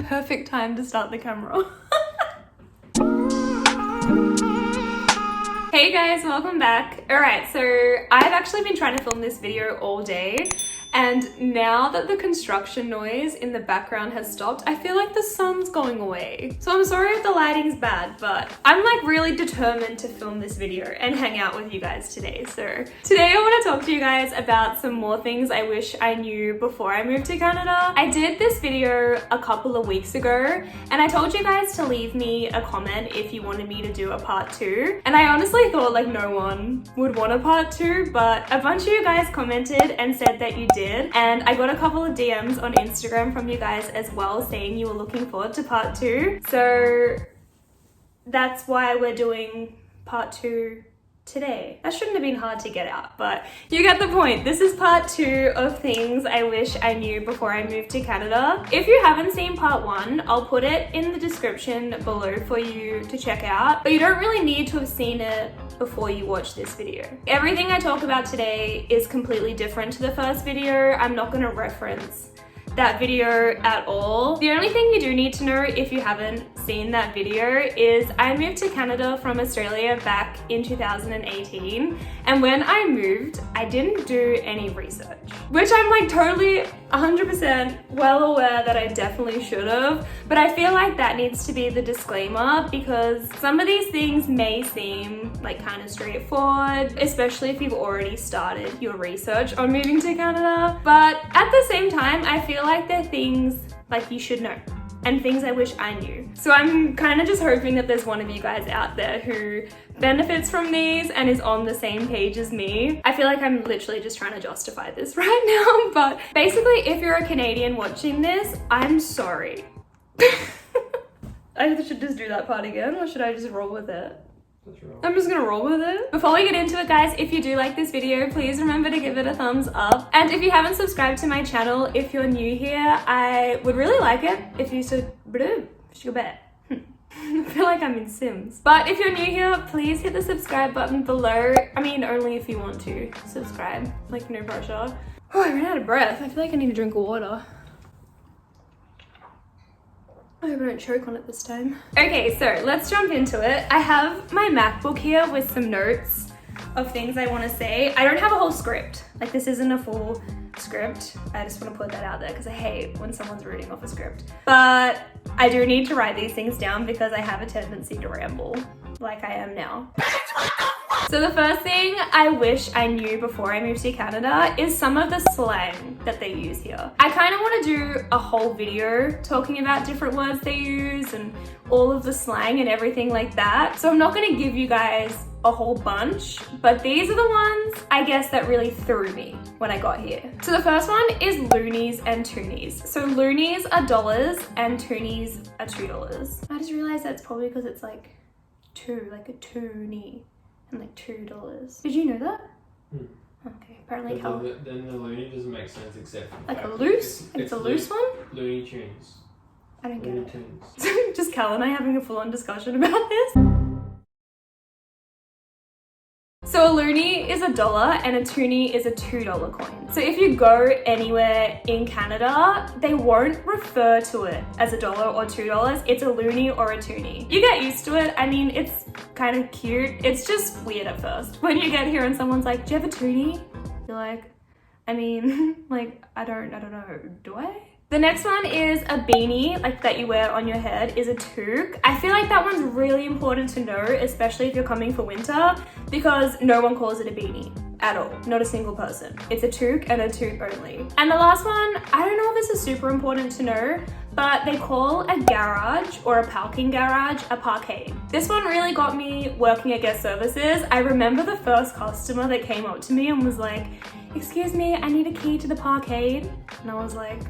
Perfect time to start the camera. Hey guys, welcome back. Alright, so I've actually been trying to film this video all day, and now that the construction noise in the background has stopped, I feel like the sun's going away. So I'm sorry if the lighting's bad, but I'm like really determined to film this video and hang out with you guys today. So today I want to talk to you guys about some more things I wish I knew before I moved to Canada. I did this video a couple of weeks ago, and I told you guys to leave me a comment if you wanted me to do a part 2. And I honestly thought like no one would want a part 2, but a bunch of you guys commented and said that you did. And I got a couple of DMs on Instagram from you guys as well saying you were looking forward to part 2. So that's why we're doing part 2 today. That shouldn't have been hard to get out, but you get the point. This is part 2 of things I wish I knew before I moved to Canada. If you haven't seen part 1, I'll put it in the description below for you to check out, but you don't really need to have seen it before you watch this video. Everything I talk about today is completely different to the first video. I'm not going to reference that video at all. The only thing you do need to know if you haven't seen that video is I moved to Canada from Australia back in 2018, and when I moved I didn't do any research, which I'm like totally 100% well aware that I definitely should have, but I feel like that needs to be the disclaimer because some of these things may seem like kind of straightforward, especially if you've already started your research on moving to Canada, but at the same time I feel like they're things like you should know and things I wish I knew. So I'm kind of just hoping that there's one of you guys out there who benefits from these and is on the same page as me. I feel like I'm literally just trying to justify this right now, but basically if you're a Canadian watching this, I'm sorry. I should just do that part again, or should I just roll with it? I'm just gonna roll with it. Before we get into it guys, if you do like this video, please remember to give it a thumbs up. And if you haven't subscribed to my channel, if you're new here, I would really like it if you I feel like I'm in Sims. But if you're new here, please hit the subscribe button below. I mean, only if you want to subscribe, like no pressure. Oh, I ran out of breath. I feel like I need a drink of water. I hope I don't choke on it this time. Okay, so let's jump into it. I have my MacBook here with some notes of things I want to say. I don't have a whole script. Like this isn't a full script. I just want to put that out there because I hate when someone's reading off a script. But I do need to write these things down because I have a tendency to ramble like I am now. So the first thing I wish I knew before I moved to Canada is some of the slang that they use here. I kind of want to do a whole video talking about different words they use and all of the slang and everything like that. So I'm not going to give you guys a whole bunch, but these are the ones I guess that really threw me when I got here. So the first one is loonies and toonies. So loonies are dollars and toonies are $2. I just realized that's probably because it's like two, like a toonie. And like $2. Did you know that? Okay, apparently how. Then the loony doesn't make sense except for like a loose? It's a loose one? Looney Tunes. I don't get Looney it. Tunes. Just Cal and I having a full-on discussion about this. So a loony is $1 and a toonie is a $2 coin. So if you go anywhere in Canada, they won't refer to it as $1 or $2. It's a loony or a toonie. You get used to it. I mean, it's kind of cute. It's just weird at first. When you get here and someone's like, do you have a toonie? You're like, I mean, like, I don't know, do I? The next one is a beanie, like that you wear on your head, is a toque. I feel like that one's really important to know, especially if you're coming for winter, because no one calls it a beanie at all. Not a single person. It's a toque and a toque only. And the last one, I don't know if this is super important to know, but they call a garage or a parking garage a parkade. This one really got me working at guest services. I remember the first customer that came up to me and was like, excuse me, I need a key to the parkade. And I was like,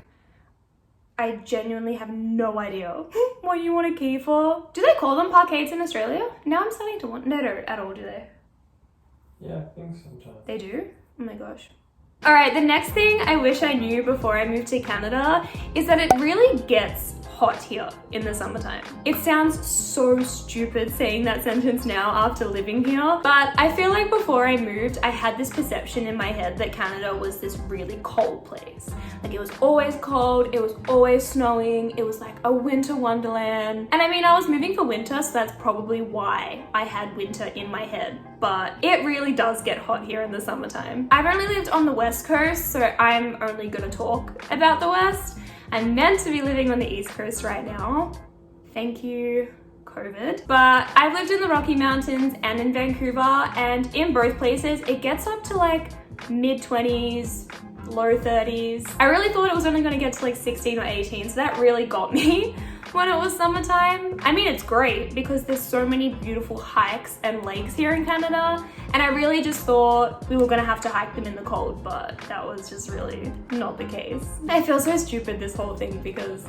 I genuinely have no idea what you want a key for. Do they call them parkades in Australia? Now I'm starting to want, no, at all, do they? Yeah, I think sometimes. They do? Oh my gosh. All right, the next thing I wish I knew before I moved to Canada is that it really gets hot here in the summertime. It sounds so stupid saying that sentence now after living here, but I feel like before I moved, I had this perception in my head that Canada was this really cold place. Like it was always cold, it was always snowing, it was like a winter wonderland. And I mean, I was moving for winter, so that's probably why I had winter in my head, but it really does get hot here in the summertime. I've only lived on the West Coast, so I'm only gonna talk about the West. I'm meant to be living on the East Coast right now. Thank you, COVID. But I've lived in the Rocky Mountains and in Vancouver, and in both places, it gets up to like mid-20s, low 30s. I really thought it was only gonna get to like 16 or 18, so that really got me when it was summertime. I mean, it's great because there's so many beautiful hikes and lakes here in Canada, and I really just thought we were gonna have to hike them in the cold, but that was just really not the case. I feel so stupid this whole thing because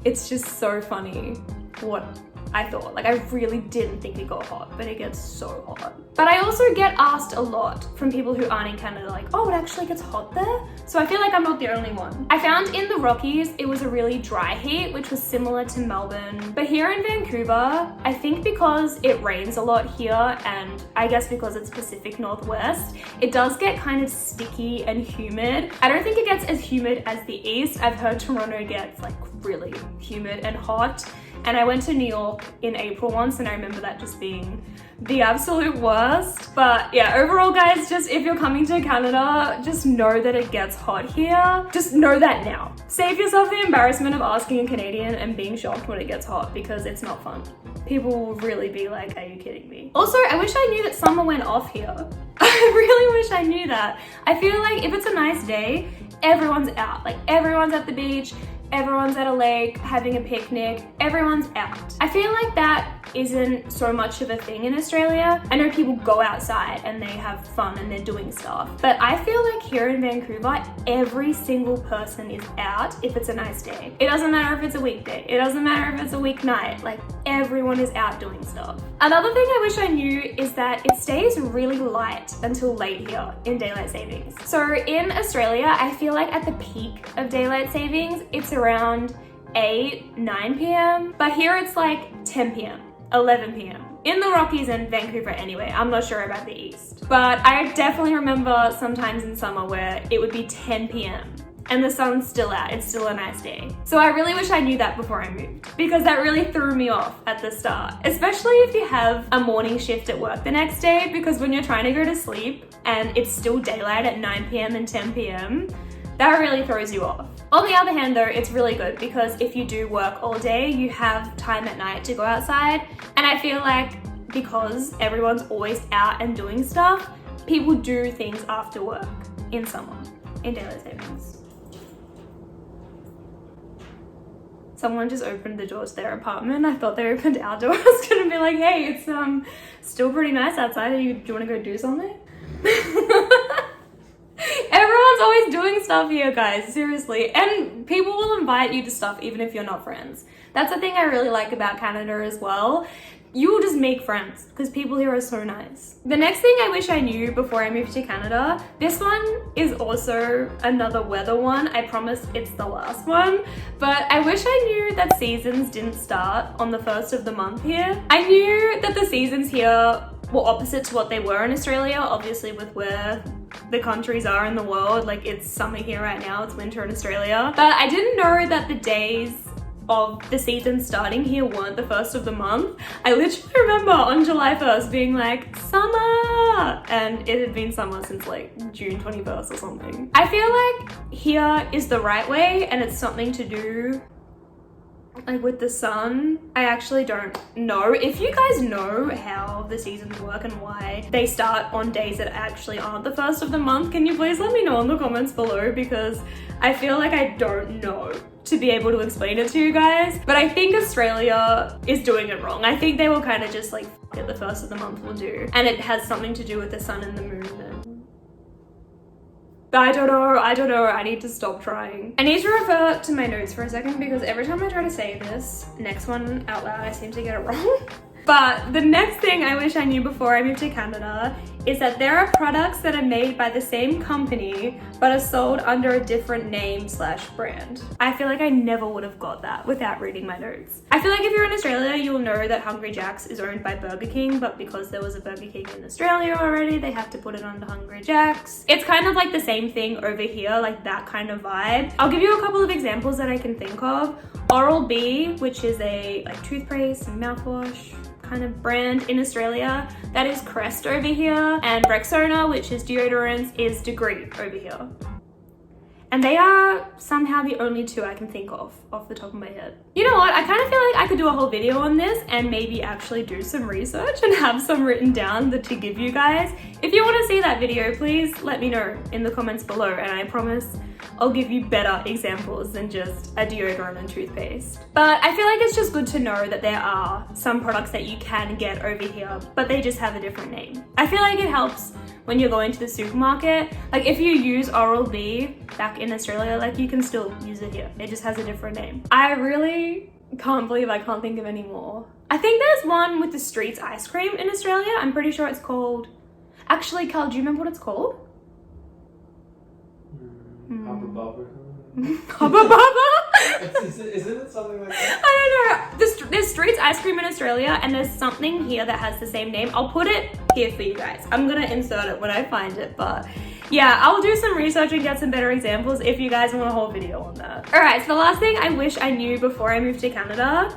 it's just so funny what I thought. Like I really didn't think it got hot, but it gets so hot. But I also get asked a lot from people who aren't in Canada, like, oh, it actually gets hot there? So I feel like I'm not the only one. I found in the Rockies, it was a really dry heat, which was similar to Melbourne. But here in Vancouver, I think because it rains a lot here, and I guess because it's Pacific Northwest, it does get kind of sticky and humid. I don't think it gets as humid as the East. I've heard Toronto gets like really humid and hot. And I went to New York in April once, and I remember that just being the absolute worst. But yeah, overall guys, just if you're coming to Canada, just know that it gets hot here. Just know that now. Save yourself the embarrassment of asking a Canadian and being shocked when it gets hot, because it's not fun. People will really be like, are you kidding me? Also, I wish I knew that summer went off here. I really wish I knew that. I feel like if it's a nice day, everyone's out. Like everyone's at the beach, everyone's at a lake having a picnic, everyone's out. I feel like that isn't so much of a thing in Australia. I know people go outside and they have fun and they're doing stuff, but I feel like here in Vancouver, every single person is out if it's a nice day. It doesn't matter if it's a weekday, it doesn't matter if it's a weeknight, like everyone is out doing stuff. Another thing I wish I knew is that it stays really light until late here in daylight savings. So in Australia, I feel like at the peak of daylight savings, it's around 8, 9 p.m. But here it's like 10 p.m, 11 p.m. In the Rockies and Vancouver anyway, I'm not sure about the East. But I definitely remember sometimes in summer where it would be 10 p.m. and the sun's still out, it's still a nice day. So I really wish I knew that before I moved, because that really threw me off at the start, especially if you have a morning shift at work the next day, because when you're trying to go to sleep and it's still daylight at 9 p.m. and 10 p.m, that really throws you off. On the other hand though, it's really good because if you do work all day, you have time at night to go outside. And I feel like because everyone's always out and doing stuff, people do things after work in summer, in daylight savings. Someone just opened the door to their apartment. I thought they opened our door. I was gonna be like, hey, it's still pretty nice outside. Do you wanna go do something? Everyone's always doing stuff here, guys, seriously. And people will invite you to stuff even if you're not friends. That's the thing I really like about Canada as well. You will just make friends because people here are so nice. The next thing I wish I knew before I moved to Canada, this one is also another weather one. I promise it's the last one, but I wish I knew that seasons didn't start on the 1st of the month here. I knew that the seasons here were opposite to what they were in Australia, obviously with where the countries are in the world. Like it's summer here right now, it's winter in Australia. But I didn't know that the days of the season starting here weren't the 1st of the month. I literally remember on July 1st being like, summer! And it had been summer since like June 21st or something. I feel like here is the right way and it's something to do like with the sun. I actually don't know. If you guys know how the seasons work and why they start on days that actually aren't the 1st of the month, can you please let me know in the comments below, because I feel like I don't know to be able to explain it to you guys. But I think Australia is doing it wrong. I think they will kind of just like f it, the 1st of the month will do. And it has something to do with the sun and the moon. I don't know, I need to stop trying. I need to refer to my notes for a second because every time I try to say this next one out loud, I seem to get it wrong. But the next thing I wish I knew before I moved to Canada is that there are products that are made by the same company but are sold under a different name/brand. I feel like I never would have got that without reading my notes. I feel like if you're in Australia, you'll know that Hungry Jack's is owned by Burger King, but because there was a Burger King in Australia already, they have to put it under Hungry Jack's. It's kind of like the same thing over here, like that kind of vibe. I'll give you a couple of examples that I can think of. Oral-B, which is a like toothpaste and mouthwash kind of brand in Australia, that is Crest over here, and Rexona, which is deodorants, is Degree over here. And they are somehow the only two I can think of off the top of my head. You know what? I kind of feel like I could do a whole video on this and maybe actually do some research and have some written down to give you guys. If you want to see that video, please let me know in the comments below, and I promise I'll give you better examples than just a deodorant and toothpaste. But I feel like it's just good to know that there are some products that you can get over here, but they just have a different name. I feel like it helps when you're going to the supermarket. Like if you use Oral-B back in Australia, like you can still use it here. It just has a different name. I really can't believe I can't think of any more. I think there's one with the Streets ice cream in Australia. I'm pretty sure it's called... Actually, Carl, do you remember what it's called? Hubba Bubba. Hubba Bubba? Isn't it something like that? I don't know. There's Streets ice cream in Australia, and there's something here that has the same name. I'll put it here for you guys. I'm gonna insert it when I find it, but yeah, I'll do some research and get some better examples if you guys want a whole video on that. All right, so the last thing I wish I knew before I moved to Canada,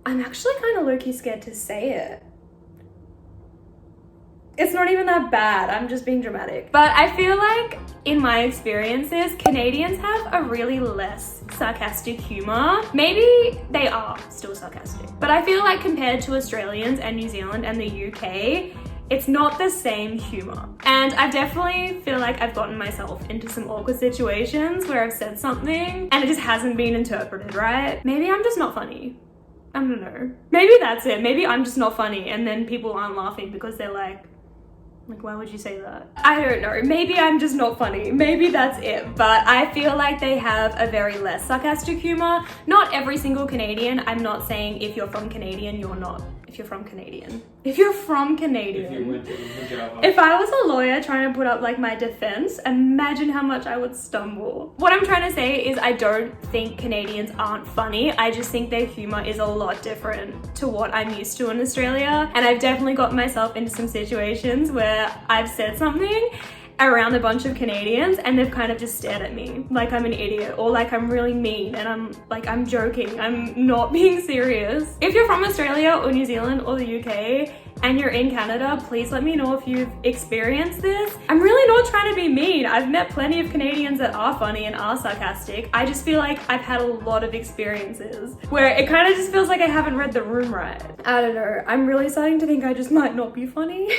I'm actually kind of low-key scared to say it. It's not even that bad, I'm just being dramatic. But I feel like, in my experiences, Canadians have a really less sarcastic humor. Maybe they are still sarcastic, but I feel like compared to Australians and New Zealand and the UK, it's not the same humor. And I definitely feel like I've gotten myself into some awkward situations where I've said something and it just hasn't been interpreted right. Maybe I'm just not funny. I don't know. Maybe that's it. Maybe I'm just not funny and then people aren't laughing because they're like, why would you say that? I don't know. Maybe I'm just not funny. Maybe that's it. But I feel like they have a very less sarcastic humor. Not every single Canadian. I'm not saying if you're from Canadian, you're not. If you're from Canadian. If you're from Canadian. If you went to Java. If I was a lawyer trying to put up like my defense, imagine how much I would stumble. What I'm trying to say is I don't think Canadians aren't funny. I just think their humor is a lot different to what I'm used to in Australia. And I've definitely gotten myself into some situations where I've said something around a bunch of Canadians and they've kind of just stared at me like I'm an idiot or like I'm really mean and I'm joking. I'm not being serious. If you're from Australia or New Zealand or the UK and you're in Canada, please let me know if you've experienced this. I'm really not trying to be mean. I've met plenty of Canadians that are funny and are sarcastic. I just feel like I've had a lot of experiences where it kind of just feels like I haven't read the room right. I don't know. I'm really starting to think I just might not be funny.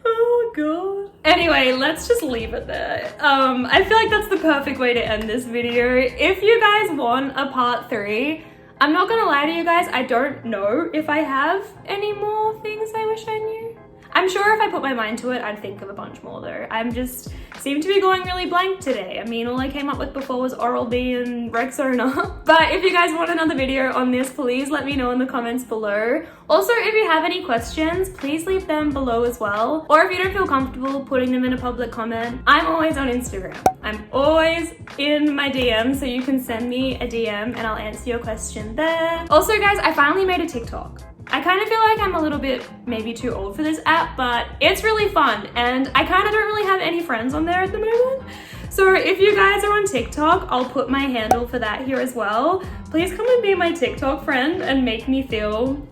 Oh god. Anyway, let's just leave it there. I feel like that's the perfect way to end this video. If you guys want a part 3, I'm not gonna lie to you guys, I don't know if I have any more things I wish I knew. I'm sure if I put my mind to it, I'd think of a bunch more though. I'm just seem to be going really blank today. I mean, all I came up with before was Oral-B and Rexona. But if you guys want another video on this, please let me know in the comments below. Also, if you have any questions, please leave them below as well. Or if you don't feel comfortable putting them in a public comment, I'm always on Instagram. I'm always in my DM, so you can send me a DM and I'll answer your question there. Also guys, I finally made a TikTok. I kind of feel like I'm a little bit maybe too old for this app, but it's really fun and I kind of don't really have any friends on there at the moment. So if you guys are on TikTok, I'll put my handle for that here as well. Please come and be my TikTok friend and make me feel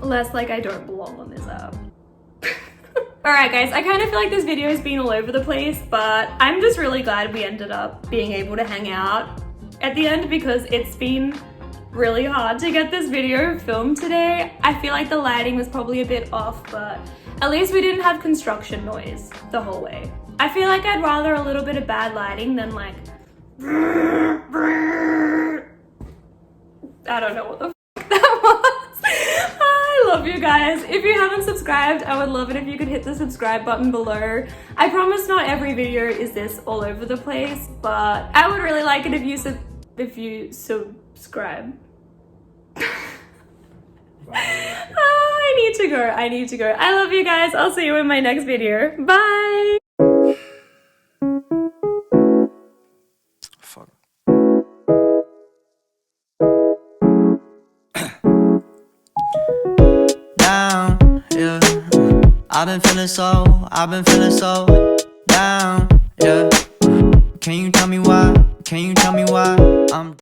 less like I don't belong on this app. Alright guys, I kind of feel like this video has been all over the place, but I'm just really glad we ended up being able to hang out at the end because it's been really hard to get this video filmed today. I feel like the lighting was probably a bit off, but at least we didn't have construction noise the whole way. I feel like I'd rather a little bit of bad lighting than like I don't know what the f that was. I love you guys. If you haven't subscribed, I would love it if you could hit the subscribe button below. I promise not every video is this all over the place, but I would really like it if you subscribe. I need to go. I need to go. I love you guys. I'll see you in my next video. Bye. Fuck. Down, yeah. I've been feeling so down, yeah. Can you tell me why? Can you tell me why? I'm